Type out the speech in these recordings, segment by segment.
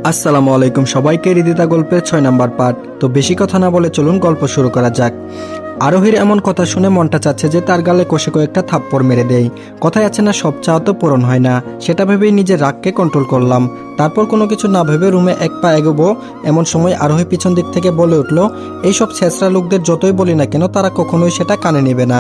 আসসালামু আলাইকুম সবাইকে। হৃদিতা গল্পের 6 নাম্বার পার্ট। তো বেশি কথা না বলে চলুন গল্প শুরু করা যাক। আরোহীর এমন কথা শুনে মনটা চাচ্ছে যে তার গালে কষে কয়েকটা থাপ্পড় মেরে দেয়। কথায় আছে না, সব চাওয়া তো পূরণ হয় না। সেটা ভেবেই নিজের রাগকে কন্ট্রোল করলাম। তারপর কোনো কিছু না ভেবে রুমে এক পা এগোবো, এমন সময় আরোহী পিছন দিক থেকে বলে উঠলো, এইসব ছেঁচড়া লোকদের যতই বলি না কেন তারা কখনোই সেটা কানে নেবে না।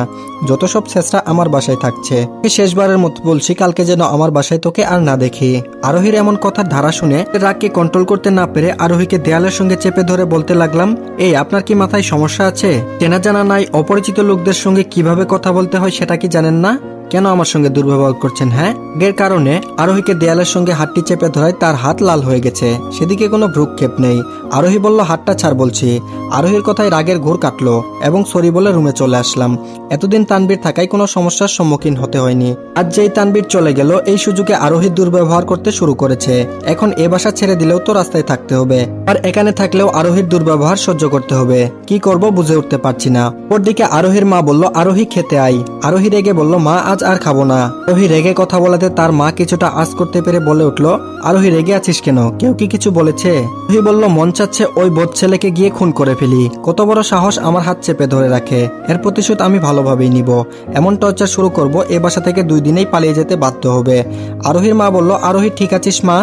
যত সব ছেঁচড়া আমার বাসায় থাকছে। শেষবারের মতো বলছি, কালকে যেন আমার বাসায় তোকে আর না দেখি। আরোহীর এমন কথার ধারা শুনে রাগকে কন্ট্রোল করতে না পেরে আরোহীকে দেয়ালের সঙ্গে চেপে ধরে বলতে লাগলাম, এই আপনার কি মাথায় সমস্যা আছে? চেনা জানা নাই অপরিচিত লোকদের সঙ্গে কিভাবে কথা বলতে হয় সেটা কি জানেন না? কেন আমার সঙ্গে দুর্ব্যবহার করছেন? হ্যাঁ, এর কারণে আরোহীকে দেয়ালের সঙ্গে হাতটি চেপে ধরায় তার হাত লাল হয়ে গেছে। সেদিকে কোনো ভ্রুক্ষেপ নেই। আরোহী বলল, হাতটা ছাড় বলছি। আরোহীর কথায় রাগের ঘোর কাটলো এবং সরি বলে রুমে চলে আসলাম। এতদিন তানবীর থাকায় কোনো সমস্যার সম্মুখীন হতে হয়নি। আজ যেই তানবীর চলে গেল, এই সুযোগে আরোহী দুর্ব্যবহার করতে শুরু করেছে। এখন এ বাসা ছেড়ে দিলেও তো রাস্তায় থাকতে হবে, আর এখানে থাকলেও আরোহীর দুর্ব্যবহার সহ্য করতে হবে। কি করব বুঝে উঠতে পারছি না। ওরদিকে আরোহীর মা বলল, আরোহী খেতে আই। আরোহী রেগে বলল, মা আজ আর খাবো না। আরোহী রেগে কথা বলাতে তার মা কিছুটা আঁচ করতে পেরে বলে উঠলো, আরোহী রেগে আছিস কেন? কেউ কি কিছু বলেছে? আরোহী বলল, মন চাচ্ছে ওই বোধ ছেলেকে গিয়ে খুন করে ফেলি। কত বড় সাহস আমার হাত চেপে ধরে রাখে। এর প্রতিশোধ আমি ভালোভাবেই নিব। এমন টর্চার শুরু করব, এ বাসা থেকে 2 দিনেই পালিয়ে যেতে বাধ্য হবে। আরোহীর মা বলল, আরোহী ঠিক আছিস মা?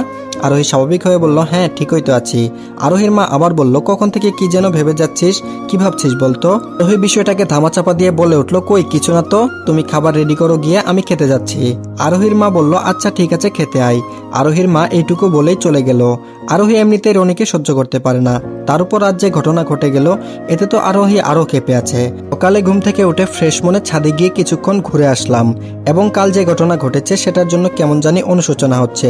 আরোহী স্বাভাবিক হয়ে বলল, হ্যাঁ ঠিকই তো আছি। আরোহীর মা আবার বলল, কখন থেকে কি যেন ভেবে যাচ্ছিস? কি ভাবছিস বলতো? আরোহী বিষয়টাকে ধামাচাপা দিয়ে বলে উঠলো, কই কিছু না তো, তুমি খাবার রেডি করো গিয়ে, আমি খেতে যাচ্ছি। আরোহীর মা বলল, আচ্ছা ঠিক আছে খেতে আই। আরোহীর মা এইটুকু বলেই চলে গেল। আরোহী এমনিতেই রনিকে সহ্য করতে পারে না, তার উপর আজ যে ঘটনা ঘটে গেল, এতে তো আরোহী আরো কেঁপে আছে। সকালে ঘুম থেকে উঠে ফ্রেশ মনে ছাদে গিয়ে কিছুক্ষণ ঘুরে আসলাম এবং কাল যে ঘটনা ঘটেছে সেটার জন্য কেমন জানি অনুশোচনা হচ্ছে।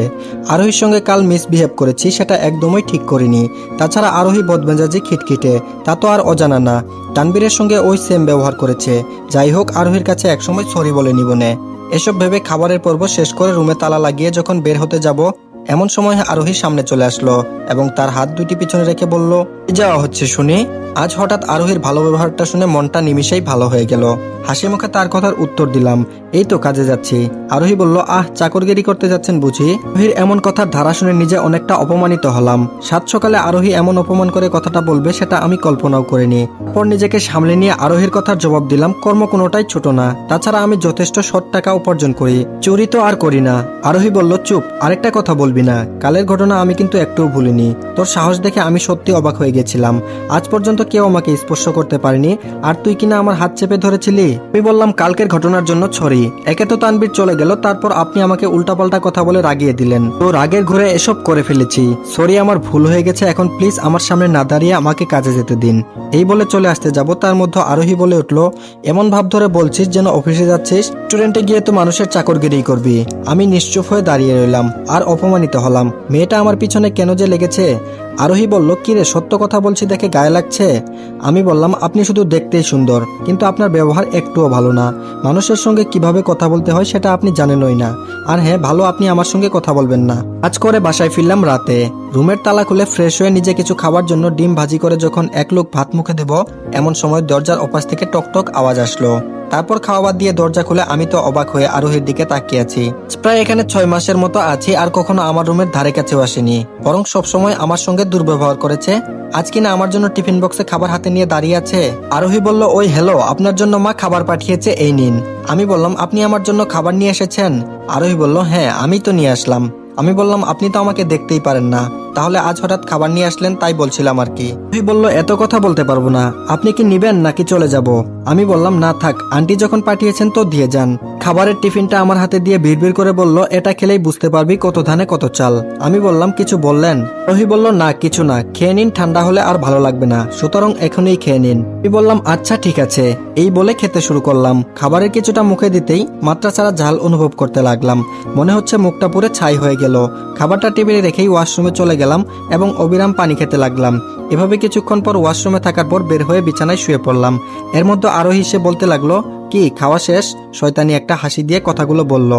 আরোহীর সঙ্গে কাল মিসবিহেভ করেছি, সেটা একদমই ঠিক করিনি। তাছাড়া আরোহী বদমেজাজি খিটখিটে, তা তো আর অজানা না। তানবীরের সঙ্গে ওই সেম ব্যবহার করেছে। যাই হোক, আরোহীর কাছে একসময় সরি বলে নিবনে। এসব ভেবে খাবারের পর্ব শেষ করে রুমে তালা লাগিয়ে যখন বের হতে যাব, এমন সময় আরোহীর সামনে চলে আসলো এবং তার হাত দুটি পিছনে রেখে বলল, কি যাওয়া হচ্ছে শুনি? আজ হঠাৎ আরোহীর ভালো ব্যবহারটা শুনে মনটা নিমিষেই ভালো হয়ে গেল। হাসি মুখে তার কথার উত্তর দিলাম, এই তো কাজে যাচ্ছি। আরোহী বলল, আহ চাকরগিরি করতে যাচ্ছেন বুঝি? আরোহীর এমন কথার ধারা শুনে নিজে অনেকটা অপমানিত হলাম। সাত সকালে আরোহী এমন অপমান করে কথাটা বলবে সেটা আমি কল্পনাও করিনি। তারপর নিজেকে সামলে নিয়ে আরোহীর কথার জবাব দিলাম, কর্ম কোনোটাই ছোট না। তাছাড়া আমি যথেষ্ট সৎ টাকা উপার্জন করি, চুরি তো আর করি না। আরোহী বলল, চুপ, আরেকটা কথা বলবি না। কালের ঘটনা আমি কিন্তু একটুও ভুলিনি। তোর সাহস দেখে আমি সত্যি অবাক হয়ে গেছিলাম। আজ পর্যন্ত কেউ আমাকে স্পর্শ করতে পারেনি, আর তুই কিনা আমার হাত চেপে ধরেছিলি। আমি বললাম, কালকের ঘটনার জন্য সরি। একে তো তানবীর চলে গেল, তারপর আপনি আমাকে উল্টাপাল্টা কথা বলে রাগিয়ে দিলেন। তো রাগের ঘুরে এসব করে ফেলেছি। সরি, আমার ভুল হয়ে গেছে। এখন প্লিজ আমার সামনে না দাঁড়িয়ে আমাকে কাজে যেতে দিন। এই বলে চলে আসতে যাব, তার মধ্যে আরোহী বলে উঠলো, এমন ভাব ধরে বলছিস যেন অফিসে যাচ্ছিস। স্টুডেন্টে গিয়ে তো মানুষের চাকরগিরি করবি। আমি নিশ্চুপ হয়ে দাঁড়িয়ে রইলাম আর অপমানিত হলাম। মেয়েটা আমার পিছনে কেন যে লেগেছে? আরোহী বলল, কিরে সত্য কথা বলছি দেখে গায়ে লাগছে? আমি বললাম, আপনি শুধু দেখতেই সুন্দর, কিন্তু আপনার ব্যবহার একটুও ভালো না। মানুষের সঙ্গে কিভাবে কথা বলতে হয় সেটা আপনি জানেনই না। আর হ্যাঁ, ভালো আপনি আমার সঙ্গে কথা বলবেন না। আজ করে বাসায় ফিরলাম রাতে। রুমের তালা খুলে ফ্রেশ হয়ে নিজে কিছু খাবার জন্য ডিম ভাজি করে যখন এক লোক ভাত মুখে দেব, এমন সময় দরজার ওপাশ থেকে টকটক আওয়াজ আসলো। তারপর খাওয়া বাদ দিয়ে দরজা খুলে আমি তো অবাক হয়ে আরোহীর দিকে তাকিয়ে আছি। প্রায় এখানে 6 মাসের মতো আছি, আর কখনো আমার রুমের ধারে কাছেও আসেনি, বরং সবসময় আমার সঙ্গে দুর্ব্যবহার করেছে। আজ কিনা আমার জন্য টিফিন বক্সে খাবার হাতে নিয়ে দাঁড়িয়ে আছে। আরোহী বলল, ওই হ্যালো, আপনার জন্য মা খাবার পাঠিয়েছে, এই নিন। আমি বললাম, আপনি আমার জন্য খাবার নিয়ে এসেছেন? আরোহী বলল, হ্যাঁ আমি তো নিয়ে আসলাম। আমি বললাম, আপনি তো আমাকে দেখতেই পারেন না, তাহলে আজ হঠাৎ খাবার নিয়ে আসলেন তাই বলছিলাম আর কি। তুই বলল, এত কথা বলতে পারবো না, আপনি কি নিবেন নাকি চলে যাব? আমি বললাম, না থাক, আন্টি যখন পাঠিয়েছেন তো দিয়ে যান। খাবারের টিফিনটা আমার হাতে দিয়ে বিড়বিড় করে বলল, এটা খেলেই বুঝতে পারবি কত ধানে কত চাল। আমি বললাম, কিছু বললেন? রহি বলল, না কিছু না, খেয়ে নিন, ঠান্ডা হলে আর ভালো লাগবে না, সুতরাং এখনই খেয়ে নিন। আমি বললাম, আচ্ছা ঠিক আছে। এই বলে খেতে শুরু করলাম। খাবারের কিছুটা মুখে দিতেই মাত্রা ছাড়া ঝাল অনুভব করতে লাগলাম। মনে হচ্ছে মুখটা পুরো ছাই হয়ে গেল। খাবারটা টেবিলে রেখেই ওয়াশরুমে চলে গেলাম এবং অবিরাম পানি খেতে লাগলাম। এভাবে কিছুক্ষণ পর ওয়াশরুমে থাকার পর বের হয়ে বিছানায় শুয়ে পড়লাম। এর মধ্যে আরোহী এসে বলতে লাগলো, কি খাওয়া শেষ? শয়তানি একটা হাসি দিয়ে কথাগুলো বলল।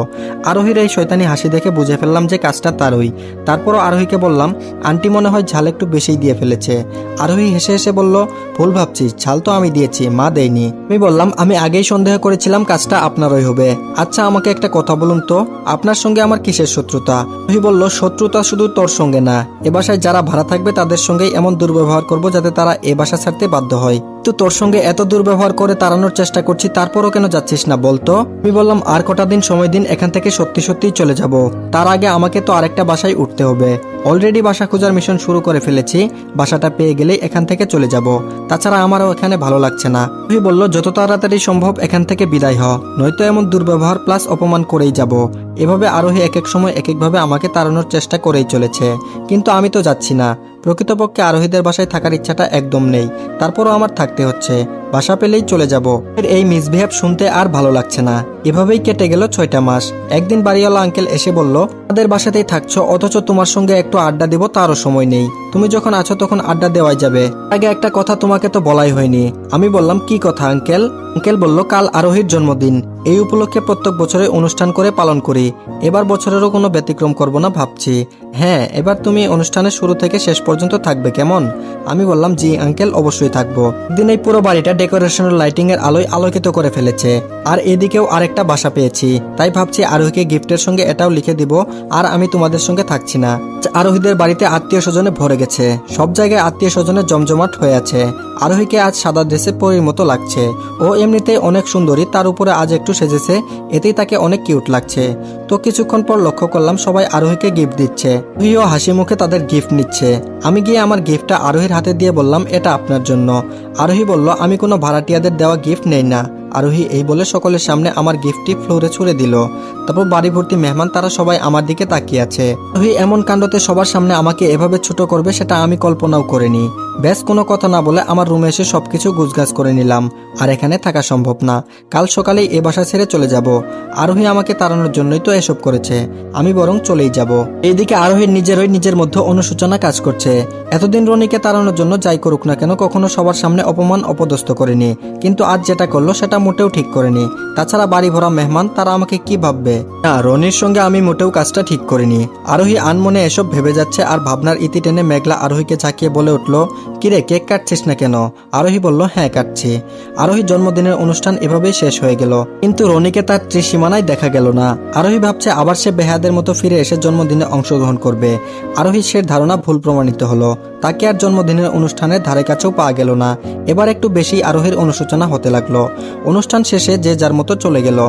আরোহীর এই শয়তানি হাসি দেখে বুঝে ফেললাম যে কাজটা তারই। তারপরও আরোহীকে বললাম, আন্টি মনে হয় ঝাল একটু বেশিই দিয়ে ফেলেছে। আরোহী হেসে হেসে বলল, ভুল ভাবছিস, ঝাল তো আমি দিয়েছি, মা দেয়নি। আমি বললাম, আমি আগেই সন্দেহ করেছিলাম কাজটা আপনারই হবে। আচ্ছা আমাকে একটা কথা বলুন তো, আপনার সঙ্গে আমার কিসের শত্রুতা? আরোহী বলল, শত্রুতা শুধু তোর সঙ্গে না, এ বাসায় যারা ভাড়া থাকবে তাদের সঙ্গেই এমন দুর্ব্যবহার করব যাতে তারা এ বাসা ছাড়তে বাধ্য হয়। তো তোর সঙ্গে এত দুর্ব্যবহার করে তাড়ানোর চেষ্টা করছি, তারপরও কেন যাচ্ছিস না বলতো? আমি বললাম, আর কটা দিন সময় দিন, এখান থেকে সত্যি সত্যিই চলে যাব। তার আগে আমাকে তো আরেকটা বাসায় উঠতে হবে। অলরেডি বাসা খোঁজার মিশন শুরু করে ফেলেছি, বাসাটা পেয়ে গেলেই এখান থেকে চলে যাব। তাছাড়া আমারও এখানে ভালো লাগছে না। তুই বলল, যত তাড়াতাড়ি সম্ভব এখান থেকে বিদায় হ, নয়তো এমন দুর্ব্যবহার প্লাস অপমান করেই যাব। এভাবে আরোহী এক এক সময় এক একভাবে আমাকে তাড়ানোর চেষ্টা করেই চলেছে, কিন্তু আমি তো যাচ্ছি না। প্রকৃতপক্ষে আরোহীদের বাসায় থাকার ইচ্ছাটা একদম নেই, তারপরও আমার থাকতে হচ্ছে। বাসা পেলেই চলে যাব। এই মিসবিহেভ শুনতে আর ভালো লাগছে না। এভাবেই কেটে গেল 6টা মাস। একদিন বাড়িওয়ালা আঙ্কেল এসে বলল, আমাদের বাসাতেই থাকছো, অথচ তোমার সঙ্গে একটু আড্ডা দিব তারও সময় নেই। তুমি যখন আছো তখন আড্ডা দেওয়াই যাবে। আগে একটা কথা তোমাকে তো বলাই হয়নি। আমি বললাম, কি কথা আঙ্কেল? আঙ্কেল বলল, কাল আরোহীর জন্মদিন, এই উপলক্ষে প্রত্যেক বছরে অনুষ্ঠান করে পালন করি। এবার বছরেরও কোনো ব্যতিক্রম করব না ভাবছি। হ্যাঁ, এবার তুমি অনুষ্ঠানের শুরু থেকে শেষ পর্যন্ত থাকবে কেমন? আমি বললাম, জি আঙ্কেল, অবশ্যই থাকবো। একদিন এই পুরো বাড়িটা ডেকোরেশনের লাইটিং এর আলোয় আলোকিত করে ফেলেছে। আর এদিকেও আরেকটা বাসা পেয়েছি, তাই ভাবছি আরোহীকে গিফটের সঙ্গে এটাও লিখে দিব, আর আমি তোমাদের সঙ্গে থাকছি না। আরোহীদের বাড়িতে আত্মীয় স্বজনে ভরে গেছে, সব জায়গায় আত্মীয় স্বজনের জমজমাট হয়ে আছে। আরোহীকে আজ সাদা ড্রেসে পরীর মতো লাগছে। ও এমনিতেই অনেক সুন্দরী, তার উপরে আজ একটু সেজেছে, এতেই তাকে অনেক কিউট লাগছে। তো কিছুক্ষণ পর লক্ষ্য করলাম সবাই আরোহীকে গিফট দিচ্ছে। আরোহীও হাসি মুখে তাদের গিফট নিচ্ছে। আমি গিয়ে আমার গিফটটা আরোহীর হাতে দিয়ে বললাম, এটা আপনার জন্য। আরোহী বলল, আমি কোনো ভাড়াটিয়াদের দেওয়া গিফট নেই না। আরোহী এই বলে সকলের সামনে আমার গিফটটি ফ্লোরে ছুঁড়ে দিল। তারপর বাড়ি ভর্তি মেহমান, তারা সবাই আমার দিকে তাকিয়ে আছে। আরোহী এমন কাণ্ডতে সবার সামনে আমাকে এভাবে ছোট করবে সেটা আমি কল্পনাও করিনি। ব্যাস কোনো কথা না বলে আমার রুমে এসে সবকিছু গুছগাছ করে নিলাম। আর এখানে থাকা সম্ভব না, কাল সকালেই এ বাসা ছেড়ে চলে যাব। আরোহী আমাকে তাড়ানোর জন্যই তো এসব করেছে, আমি বরং চলেই যাব। এইদিকে আরোহীর নিজের মধ্যে অনুশোচনা কাজ করছে। এতদিন রনিকে তাড়ানোর জন্য যাই করুক না কেন, কখনো সবার সামনে অপমান অপদস্থ করেনি, কিন্তু আজ যেটা করলো সেটা মোটেও ঠিক করেনি। তাছাড়া বাড়ি ভরা মেহমান, তারা আমাকে কি ভাববে? না, রনির সঙ্গে আমি মোটেও কাজটা ঠিক করিনি। আরোহী আনমনে এসব ভেবে যাচ্ছে, আর ভাবনার ইতি টেনে মেঘলা আরোহীকে ঝাঁকিয়ে বলে উঠল, কিরে কেক কাটছিস না কেন? আরোহী বলল, হ্যাঁ কাটছি। আরোহী জন্মদিনের অনুষ্ঠান এভাবেই শেষ হয়ে গেল, কিন্তু রনিকে তার ত্রিসীমানায় দেখা গেল না। আরোহী ভাবছে আবার সে বেহাদের মতো ফিরে এসে জন্মদিনে অংশগ্রহণ করবে। আরোহী সে ধারণা ভুল প্রমাণিত হলো। তাকে আর জন্মদিনের অনুষ্ঠানের ধারে কাছেও পাওয়া গেল না। এবার একটু বেশি আরোহীর অনুশোচনা হতে লাগলো। অনুষ্ঠান শেষে যে যার মতো চলে গেল।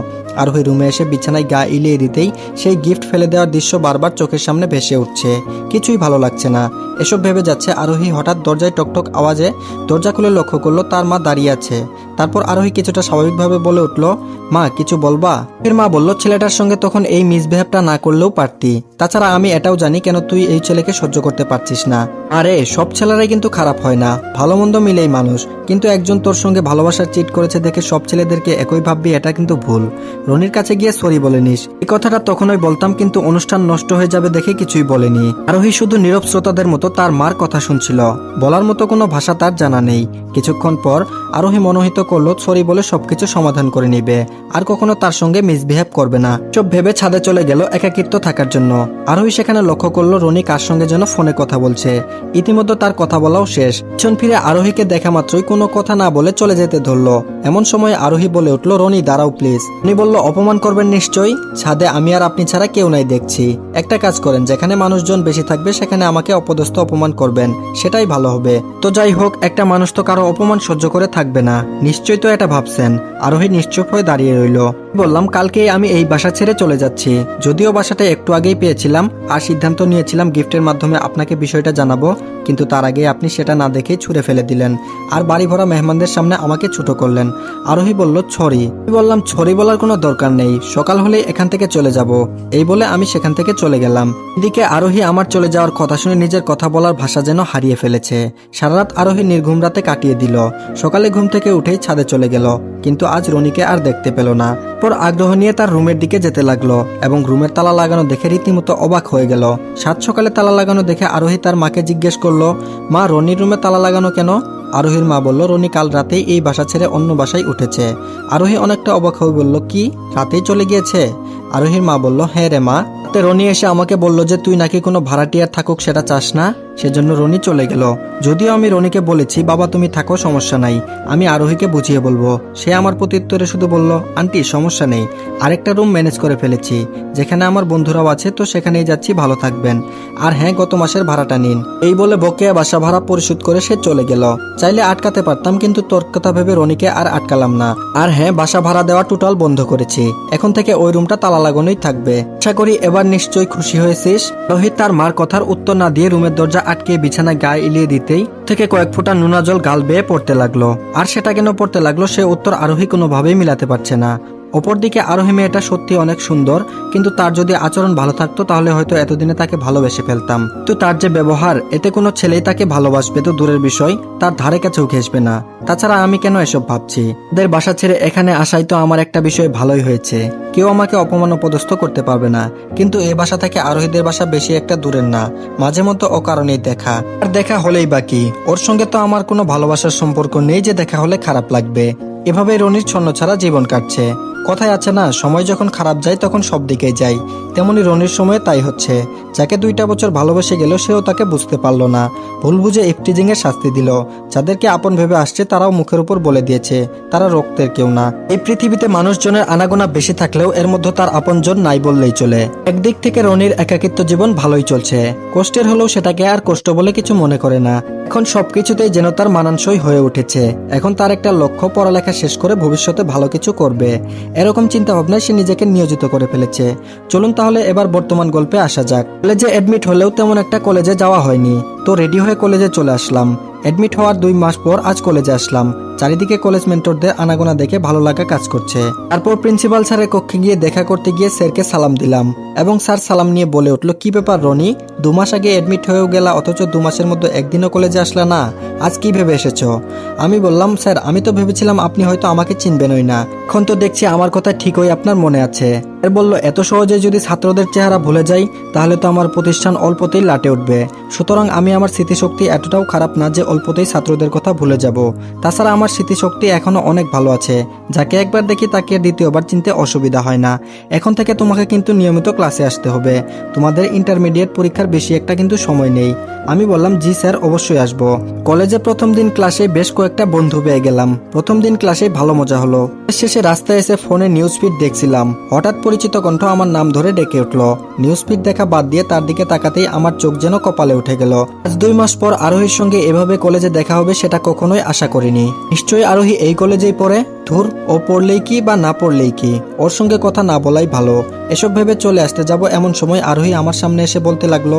আরোহী রুমে এসে বিছানায় গা ইলিয়ে দিতেই সেই গিফট ফেলে দেওয়ার দৃশ্য বারবার চোখের সামনে ভেসে উঠছে। কিছুই ভালো লাগছে না। এসব ভেবে যাচ্ছে, আরোহী হঠাৎ দরজায় টকটক আওয়াজে দরজা খুলে লক্ষ্য করলো তার মা দাঁড়িয়ে আছে। তারপর আরোহী কিছুটা স্বাভাবিকভাবে বলে উঠল, মা কিছু বলবা? এর মা বলল, ছেলেটার সঙ্গে তখন এই মিসবিহেভটা না করলেও পারতি। তাছাড়া আমি এটাও জানি কেন তুই এই ছেলেকে সহ্য করতে পারছিস না। আরে সব ছেলেরাই কিন্তু খারাপ হয় না, ভালো মন্দ মিলেই মানুষ। কিন্তু একজন তোর সঙ্গে ভালোবাসার চিট করেছে দেখে সব ছেলেদেরকে একই ভাববি, এটা কিন্তু ভুল। রনির কাছে গিয়ে সরি বলে নিস। এই কথাটা তখনই বলতাম, কিন্তু অনুষ্ঠান নষ্ট হয়ে যাবে দেখে কিছুই বলেনি। আরোহী শুধু নীরব শ্রোতাদের মতো তার মার কথা শুনছিল। বলার মতো কোনো ভাষা তার জানা নেই। কিছুক্ষণ পর আরোহী মনোহিত করলো সরি বলে সবকিছু সমাধান করে নিবে, আর কখনো তার সঙ্গে মিসবিহেভ করবে না। সব ভেবে ছাদে চলে গেল একাকিত্ব থাকার জন্য। আরোহী সেখানে লক্ষ্য করলো রনি কার সঙ্গে যেন ফোনে কথা বলছে। ইতিমধ্যে তার কথা বলাও শেষ। পিছন ফিরে আরোহীকে দেখা মাত্রই কোনো কথা না বলে চলে যেতে ধরলো। এমন সময় আরোহী বলে উঠলো, রনি দাঁড়াও প্লিজ। উনি বলল, অপমান করবেন নিশ্চয়ই? ছাদে আমি আর আপনি ছাড়া কেউ নাই দেখছি। একটা কাজ করেন, যেখানে মানুষজন বেশি থাকবে সেখানে আমাকে অপদস্থ অপমান করবেন, সেটাই ভালো হবে। তো যাই হোক, একটা মানুষ তো কারো অপমান সহ্য করে থাকবে না, নিশ্চয়ই তো এটা ভাবছেন। আরোহী নিশ্চুপ হয়ে দাঁড়িয়ে রইল। বললাম, কালকেই আমি এই বাসা ছেড়ে চলে যাচ্ছি। যদিও বাসাটা একটু আগেই পেয়েছিলাম, আর সিদ্ধান্ত নিয়েছিলাম গিফটের মাধ্যমে আপনাকে বিষয়টা জানাবো, কিন্তু তার আগে আপনি সেটা না দেখেই ছুঁড়ে ফেলে দিলেন, আর বাড়ি ভরা মেহমানদের সামনে আমাকে ছোট করলেন। আরোহী বলল, ছড়ি। আমি বললাম, ছড়ি বলার কোনো দরকার নেই, সকাল হলেই এখান থেকে চলে যাব। এই বলে আমি সেখান থেকে চলে গেলাম। এদিকে আরোহী আমার চলে যাওয়ার কথা শুনে নিজের কথা বলার ভাষা যেন হারিয়ে ফেলেছে। সারা রাত আরোহী নির্ঘুম রাতে কাটিয়ে দিল। সকালে ঘুম থেকে উঠেই ছাদে চলে গেল, কিন্তু আজ রনিকে আর দেখতে পেল না। তারপর আগ্রহ নিয়ে তার রুমের দিকে যেতে লাগলো এবং রুমের তালা লাগানো দেখে রীতিমতো অবাক হয়ে গেল। সাত সকালে তালা লাগানো দেখে আরোহী তার মাকে জিজ্ঞেস করলো, মা, রনির রুমে তালা লাগানো কেন? আরোহীর মা বলল, রনি কাল রাতেই এই বাসা ছেড়ে অন্য বাসায় উঠেছে। আরোহী অনেকটা অবাক হয়ে বলল, কি, রাতেই চলে গিয়েছে? আরোহীর মা বলল, হ্যাঁ রে মা, রনি এসে আমাকে বলল যে তুই নাকি কোনো ভাড়াটিয়ার থাকুক সেটা চাস না, সেজন্য রনি চলে গেল। যদিও আমি রনিকে বলেছি, বাবা তুমি থাকো, সমস্যা নাই, আমি আরোহীকে বুঝিয়ে বলবো। সে আমার প্রত্যুত্তরে শুধু বলল, আন্টি সমস্যা নেই, আরেকটা রুম ম্যানেজ করে ফেলেছি, যেখানে আমার বন্ধুরাও আছে, তো সেখানেই যাচ্ছি, ভালো থাকবেন। আর হ্যাঁ, গত মাসের ভাড়াটা নিন। এই বলে বকেয়া বাসা ভাড়া পরিশোধ করে সে চলে গেল। চাইলে আটকাতে পারতাম, কিন্তু তোর কথা ভেবে রনিকে আর আটকালাম না। আর হ্যাঁ, বাসা ভাড়া দেওয়া টোটাল বন্ধ করেছি। এখন থেকে ওই রুমটা তালা লাগানোই থাকবে। আশা করি এবার নিশ্চয়ই খুশি হয়েছিস। রোহিত তার মার কথার উত্তর না দিয়ে রুমের দরজা আটকে বিছানায় গায়ে ইলিয়ে দিতেই থেকে কয়েক ফোঁটা নোনা জল গাল বেয়ে পড়তে লাগলো। আর সেটা কেন পড়তে লাগলো সে উত্তর আরোহী কোনোভাবেই মিলাতে পারছে না। অপরদিকে আরোহী মেয়েটা সত্যি অনেক সুন্দর, কিন্তু তার যদি আচরণ ভালো থাকতো তাহলে হয়তো এতদিনে তাকে ভালোবেসে ফেলতাম। তো তার যে ব্যবহার, এতে কোনো ছেলেই তাকে ভালোবাসবে তো দূরের বিষয়, তার ধারে কাছেও ঘেসবে না। তাছাড়া আমি কেন এসব ভাবছি? ওদের বাসা ছেড়ে এখানে আসাই তো আমার একটা বিষয় ভালোই হয়েছে, কেউ আমাকে অপমান অপদস্থ করতে পারবে না। কিন্তু এই বাসা থেকে আরোহীদের বাসা বেশি একটা দূরের না, মাঝে মধ্যে অকারণেই দেখা। আর দেখা হলেই বাকি, ওর সঙ্গে তো আমার কোনো ভালোবাসার সম্পর্ক নেই যে দেখা হলে খারাপ লাগবে। এভাবে রনির ছন্ন ছাড়া জীবন কাটছে। কথায় আছে না, সময় যখন খারাপ যায় তখন সব দিকেই যায়, তেমনি রনির সময় তাই হচ্ছে। যাকে 2টা বছর ভালোবেসে গেল সেও তাকে বুঝতে পারলো না, ভুল বুঝে ইফটিজিং এর শাস্তি দিল। যাদেরকে আপন ভেবে আসছে তারাও মুখের উপর বলে দিয়েছে তারা রক্তের কেউ না। এই পৃথিবীতে মানুষজনের আনাগোনা বেশি থাকলেও এর মধ্যে তার আপনজন নাই বললেই চলে। একদিক থেকে রনির একাকিত্ব জীবন ভালোই চলছে, কষ্টের হলেও সেটাকে আর কষ্ট বলে কিছু মনে করে না। এখন সবকিছুতেই যেন তার মানানসই হয়ে উঠেছে। এখন তার একটা লক্ষ্য, পড়ালেখা শেষ করে ভবিষ্যতে ভালো কিছু করবে, এরকম চিন্তা ভাবনায় সে নিজেকে নিয়োজিত করে ফেলেছে। চলুন তাহলে এবার বর্তমান গল্পে আসা যাক। কলেজে অ্যাডমিট হলেও তেমন একটা কলেজে যাওয়া হয়নি, তো রেডি হয়ে কলেজে চলে আসলাম। অ্যাডমিট হওয়ার 2 মাস পর আজ কলেজে আসলাম। চারিদিকে কলেজ মেন্টরদের আনাগোনা দেখে ভালো লাগা কাজ করছে। তারপর প্রিন্সিপাল স্যারের কক্ষে গিয়ে দেখা করতে গিয়ে স্যারকে সালাম দিলাম এবং স্যার সালাম নিয়ে বলে উঠলো, কি ব্যাপার রনি, 2 মাস আগে অ্যাডমিট হয়েও গেলা, অথচ 2 মাসের মধ্যে একদিনও কলেজে আসলা না, আজ কি ভেবে এসেছো? আমি বললাম, স্যার আমি তো ভেবেছিলাম আপনি হয়তো আমাকে চিনবেনই না, এখন তো দেখছি আমার কথা ঠিকই আপনার মনে আছে। স্যার বলল, এত সহজে যদি ছাত্রদের চেহারা ভুলে যাই তাহলে তো আমার প্রতিষ্ঠান অল্পতেই লাটে উঠবে। সুতরাং আমি আমার স্মৃতিশক্তি এতটাও খারাপ না যে অল্পতেই ছাত্রদের কথা ভুলে যাব। তাছাড়া আমার স্মৃতিশক্তি এখনো অনেক ভালো আছে, যাকে একবার দেখি তাকে দ্বিতীয়বার চিনতে অসুবিধা হয় না। এখন থেকে তোমাকে কিন্তু নিয়মিত ক্লাসে আসতে হবে, তোমাদের ইন্টারমিডিয়েট পরীক্ষার বেশি একটা কিন্তু সময় নেই। আমি বললাম, জি স্যার, অবশ্যই আসবো। কলেজে প্রথম দিন ক্লাসে বেশ কয়েকটা বন্ধু পেয়ে গেলাম। প্রথম দিন ক্লাসে ভালো মজা হলো। শেষে রাস্তায় এসে ফোনে নিউজ ফিড দেখছিলাম, হঠাৎ পরিচিত কণ্ঠ আমার নাম ধরে ডেকে উঠলো। নিউজ ফিড দেখা বাদ দিয়ে তার দিকে তাকাতেই আমার চোখ যেন কপালে উঠে গেল। আজ 2 মাস পর আরোহীর সঙ্গে এভাবে কলেজে দেখা হবে সেটা কখনোই আশা করিনি। নিশ্চয়ই আরোহী এই কলেজেই পড়ে। ধুর, ও পড়লেই কি বা না পড়লেই কি, ওর সঙ্গে কথা না বলাই ভালো। এসব ভেবে চলে আসতে যাব এমন সময় আরোহী আমার সামনে এসে বলতে লাগলো,